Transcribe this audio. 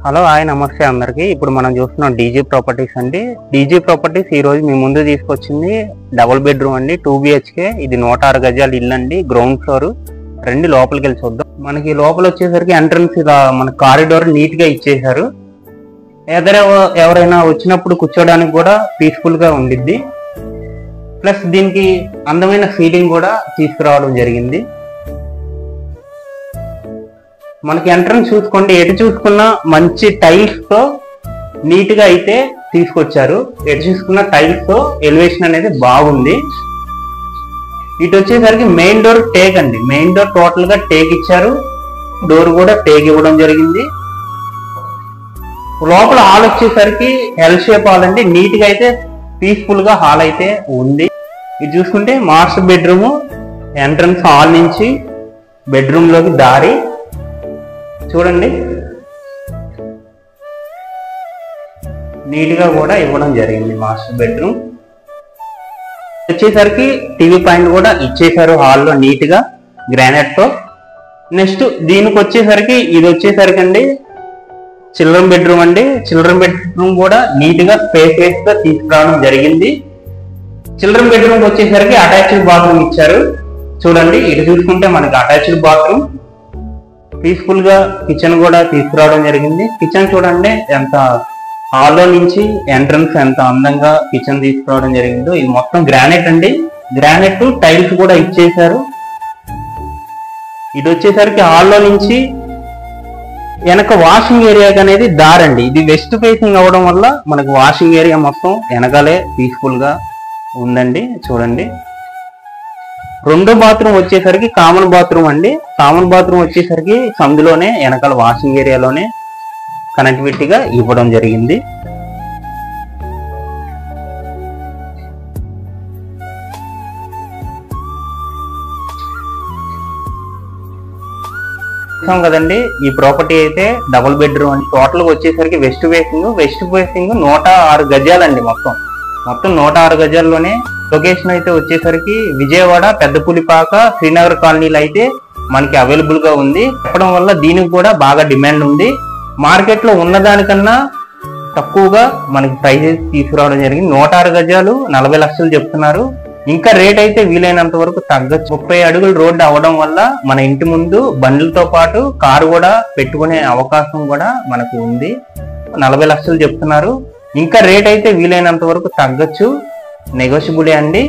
Hello hi నమస్తే అందరికి. ఇప్పుడు మనం చూస్తున్నాం డీజీ ప్రాపర్టీస్ అండి. డీజీ ప్రాపర్టీస్ ఈ రోజు మీ ముందు తీసుకొచ్చింది డబుల్ బెడ్రూమ్ అండి, 2 BHK. ఇది 106 గజాల ఇల్లు అండి, గ్రౌండ్ ఫ్లోర్. రండి లోపలికి వెళ్ళి చూద్దాం. మనకి లోపల వచ్చేసరికి ఎంట్రన్స్ ఇలా మన కారిడోర్ నీట్ గా ఇచ్చేసారు. ఎవరైనా వచ్చినప్పుడు కూర్చోడానికి కూడా పీస్ఫుల్ గా ఉండిద్ది. ప్లస్ దీనికి అందమైన సీలింగ్ కూడా తీసుకురావడం జరిగింది. మనకి ఎంట్రన్స్ చూసుకోండి, ఎటు చూసుకున్నా మంచి టైల్స్ తో నీట్ గా అయితే తీసుకొచ్చారు. ఎటు చూసుకున్న టైల్స్ తో ఎలివేషన్ అనేది బాగుంది. ఇటు వచ్చేసరికి మెయిన్ డోర్ టేక్ అండి, మెయిన్ డోర్ టోటల్ గా టేక్ ఇచ్చారు. డోర్ కూడా టేక్ ఇవ్వడం జరిగింది. లోపల హాల్ వచ్చేసరికి ఎల్ షేప్ హాల్ అండి, నీట్ గా అయితే పీస్ఫుల్ గా హాల్ అయితే ఉంది. ఇది చూసుకుంటే మాస్టర్ బెడ్రూమ్, ఎంట్రన్స్ హాల్ నుంచి బెడ్రూమ్ లోకి దారి చూడండి, నీట్ గా కూడా ఇవ్వడం జరిగింది. మాస్టర్ బెడ్రూమ్ వచ్చేసరికి టీవీ పాయింట్ కూడా ఇచ్చేసారు హాల్లో నీట్ గా గ్రానైట్ తో. నెక్స్ట్ దీనికి వచ్చేసరికి ఇది వచ్చేసరికి అండి చిల్డ్రన్ బెడ్రూమ్ అండి. చిల్డ్రన్ బెడ్రూమ్ కూడా నీట్ గా స్పేస్ గా తీసుకురావడం జరిగింది. చిల్డ్రన్ బెడ్రూమ్ వచ్చేసరికి అటాచ్డ్ బాత్రూమ్ ఇచ్చారు. చూడండి, ఇటు చూసుకుంటే మనకి అటాచ్డ్ బాత్రూమ్, పీస్ఫుల్ గా కిచెన్ కూడా తీసుకురావడం జరిగింది. కిచెన్ చూడండి ఎంత హాల్లో నుంచి ఎంట్రన్స్ ఎంత అందంగా కిచెన్ తీసుకురావడం జరిగిందో. ఇది మొత్తం గ్రానైట్ అండి, గ్రానైట్ టైల్స్ కూడా ఇచ్చేసారు. ఇది వచ్చేసరికి హాల్లో నుంచి వెనక వాషింగ్ ఏరియా అనేది దారండి. ఇది వెస్ట్ ఫేసింగ్ అవడం వల్ల మనకు వాషింగ్ ఏరియా మొత్తం వెనకాలే పీస్ఫుల్ గా ఉందండి. చూడండి, రెండో బాత్రూమ్ వచ్చేసరికి కామన్ బాత్రూమ్ అండి. కామన్ బాత్రూమ్ వచ్చేసరికి సందులోనే వెనకాల వాషింగ్ ఏరియాలోనే కనెక్టివిటీగా ఇవ్వడం జరిగింది. కదండి, ఈ ప్రాపర్టీ అయితే డబుల్ బెడ్రూమ్ అండి. టోటల్ వచ్చేసరికి వెస్ట్ ఫేసింగ్ 106 గజాలండి. మొత్తం 106 గజాల్లోనే లొకేషన్ అయితే వచ్చేసరికి విజయవాడ, పెద్దపులిపాక, శ్రీనగర్ కాలనీలు అయితే మనకి అవైలబుల్ గా ఉంది. చెప్పడం వల్ల దీనికి కూడా బాగా డిమాండ్ ఉంది. మార్కెట్ లో ఉన్నదానికన్నా తక్కువగా మనకి ప్రైజెస్ తీసుకురావడం జరిగింది. 106 గజాలు 40 లక్షలు చెప్తున్నారు. ఇంకా రేట్ అయితే వీలైనంత వరకు తగ్గచ్చు. 30 అడుగులు రోడ్డు అవడం వల్ల మన ఇంటి ముందు బండ్లతో పాటు కారు కూడా పెట్టుకునే అవకాశం కూడా మనకు ఉంది. 40 లక్షలు చెప్తున్నారు. ఇంకా రేట్ అయితే వీలైనంత వరకు తగ్గచ్చు, నెగోషియబులే అండి.